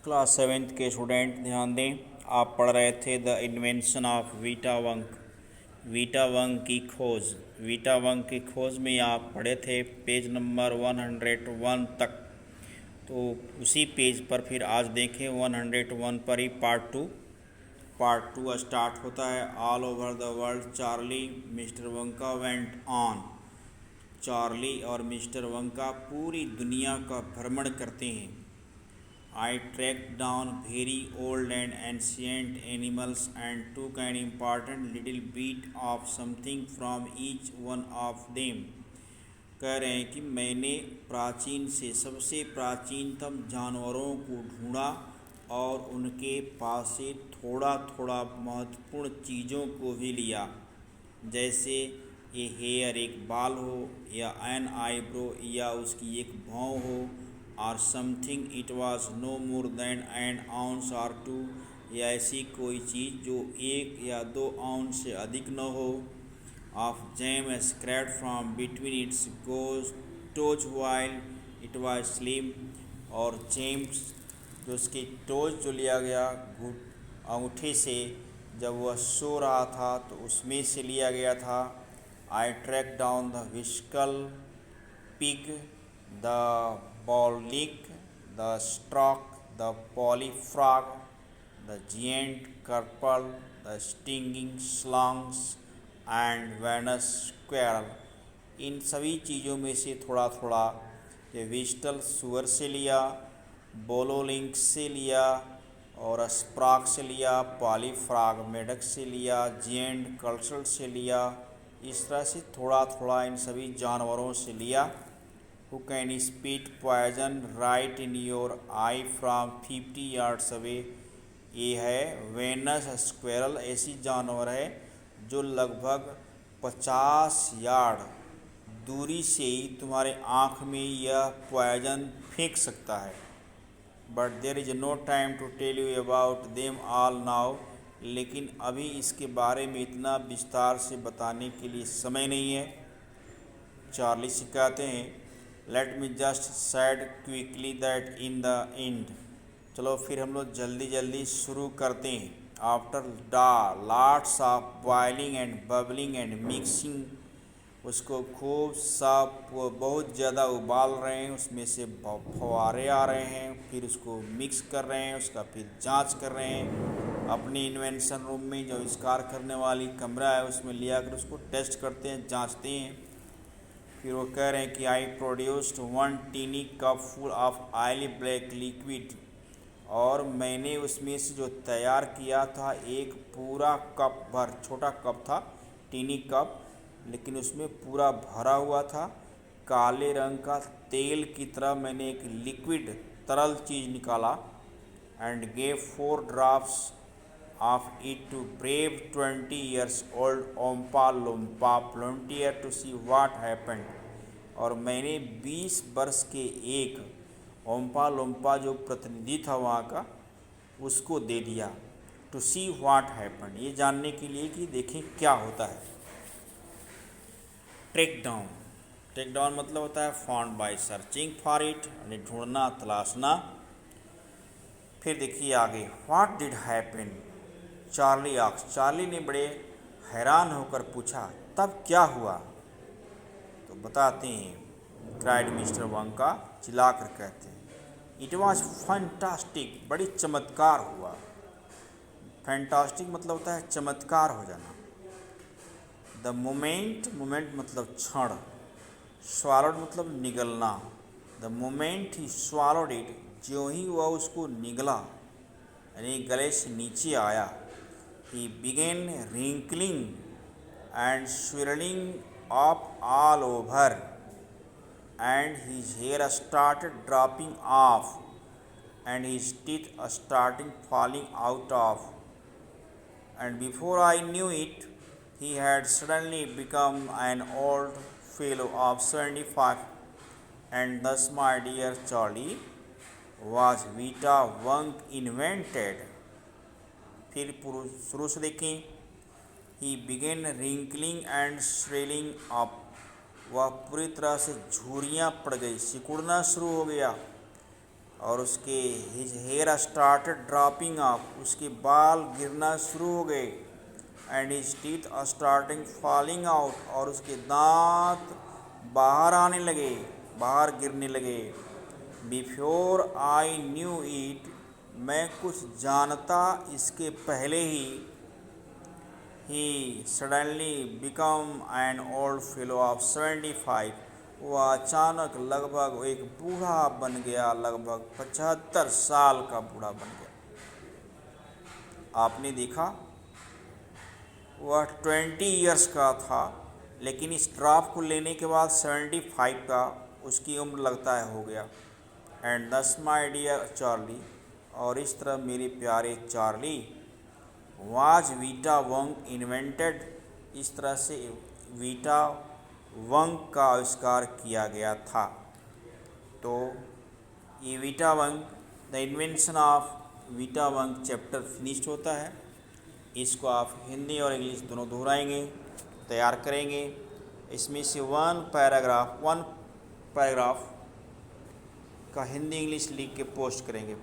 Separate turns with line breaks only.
Class seventh के student ध्यान दें। आप पढ़ रहे थे the invention of Vita Wonk, Vita Wonk की खोज। वीटा वंक की खोज में आप पढ़े थे पेज नंबर 101 तक। तो उसी पेज पर फिर आज देखें 101 पर ही पार्ट टू स्टार्ट होता है। All over the world Charlie Mister Wonka went on. Charlie और मिस्टर वंका पूरी दुनिया का भ्रमण करते हैं। I tracked down very old and ancient animals and took an important little bit of something from each one of them। कह रहे हैं कि मैंने प्राचीन से सबसे प्राचीनतम जानवरों को ढूंढा और उनके पास से थोड़ा थोड़ा महत्वपूर्ण चीज़ों को भी लिया, जैसे ए हेयर एक बाल हो, या एन आईब्रो या उसकी एक भौं हो, और something it was no more than an ounce or two, या ऐसी कोई चीज़ जो 1 या 2 आउंस से अधिक न हो, of jam scraped from between its toes while it was slim, और जेम्स जो उसके टोज जो लिया गया अंगूठे से जब वह सो रहा था तो उसमें से लिया गया था। I track down the whistle pig, the bowlick, the stork, the polyfrog, the giant carpal, the stinging slugs and Venus squirrel। इन सभी चीज़ों में से थोड़ा थोड़ा विस्टल सुअर से लिया, बोलोलिंक से लिया, और स्प्रॉक से लिया, पॉलीफ्रॉग मेढक से लिया, जिएंट कल्सल से लिया। इस तरह से थोड़ा थोड़ा इन सभी जानवरों से लिया। Who can spit poison right in your eye from 50 yards away। ये है वेनस स्क्वेरल, ऐसी जानवर है जो लगभग 50 यार्ड दूरी से ही तुम्हारे आँख में यह पॉइजन फेंक सकता है। But there is no time to tell you about them all now. लेकिन अभी इसके बारे में इतना विस्तार से बताने के लिए समय नहीं है। चार्ली से कहते हैं let me just sad quickly that in the end. चलो फिर हम लोग जल्दी जल्दी शुरू करते हैं। After lots of boiling and bubbling and mixing, उसको खूब सा बहुत ज़्यादा उबाल रहे हैं, उसमें से फवारे आ रहे हैं, फिर उसको मिक्स कर रहे हैं, उसका फिर जांच कर रहे हैं। अपने इन्वेंशन रूम में जो आविष्कार करने वाली कमरा है उसमें लिया कर उसको टेस्ट करते हैं, जांचते हैं। फिर वो कह रहे हैं कि I produced 1 tiny cup full of oily black liquid, और मैंने उसमें से जो तैयार किया था एक पूरा कप भर, छोटा कप था टीनी कप, लेकिन उसमें पूरा भरा हुआ था काले रंग का तेल की तरह मैंने एक लिक्विड तरल चीज़ निकाला। And gave 4 drops of it to brave 20 years old Oompa Loompa volunteer to see what happened. और मैंने 20 वर्ष के एक ओम्पा लोम्पा जो प्रतिनिधि था वहाँ का, उसको दे दिया टू सी व्हाट हैपेंड, ये जानने के लिए कि देखें क्या होता है। ट्रैक डाउन मतलब होता है found by searching for it, यानी ढूंढना, तलाशना। फिर देखिए आगे, व्हाट डिड हैपन चार्ली ने बड़े हैरान होकर पूछा, तब क्या हुआ? तो बताते हैं, क्राइड मिस्टर वंका, चिल्लाकर कहते हैं, इट वॉज फैंटास्टिक, बड़ी चमत्कार हुआ। फैंटास्टिक मतलब होता है चमत्कार हो जाना। द मोमेंट मतलब क्षण, स्वॉलोड मतलब निगलना। The moment he swallowed it, ज्यों ही वह उसको निगला यानी गले से नीचे आया, he began wrinkling and swirling up all over and his hair started dropping off and his teeth starting falling out of, and before I knew it he had suddenly become an old fellow of 75। and thus my dear Charlie was Vita Wunk invented। फिर शुरू से देखें, he began wrinkling and swelling up, वह पूरी तरह से झुर्रियाँ पड़ गई, सिकुड़ना शुरू हो गया और उसके his hair started dropping off, उसके बाल गिरना शुरू हो गए। And his teeth starting falling out, और उसके दांत बाहर आने लगे, बाहर गिरने लगे। बिफोर आई न्यू इट, मैं कुछ जानता इसके पहले ही suddenly become an old fellow of 75, वह अचानक लगभग एक बूढ़ा बन गया, लगभग 75 साल का बूढ़ा बन गया। आपने देखा वह 20 इयर्स का था, लेकिन इस ड्रॉप को लेने के बाद 75 का उसकी उम्र लगता है हो गया। एंड दस माई डियर चार्ली, और इस तरह मेरे प्यारे चार्ली, वाज वीटा वंग इन्वेंटेड, इस तरह से वीटा वंग का आविष्कार किया गया था। तो ये Vita Wonk, the invention of Vita Wonk chapter finished होता है। इसको आप हिंदी और इंग्लिश दोनों दोहराएंगे, तैयार करेंगे। इसमें से वन पैराग्राफ का हिंदी इंग्लिश लिख के पोस्ट करेंगे।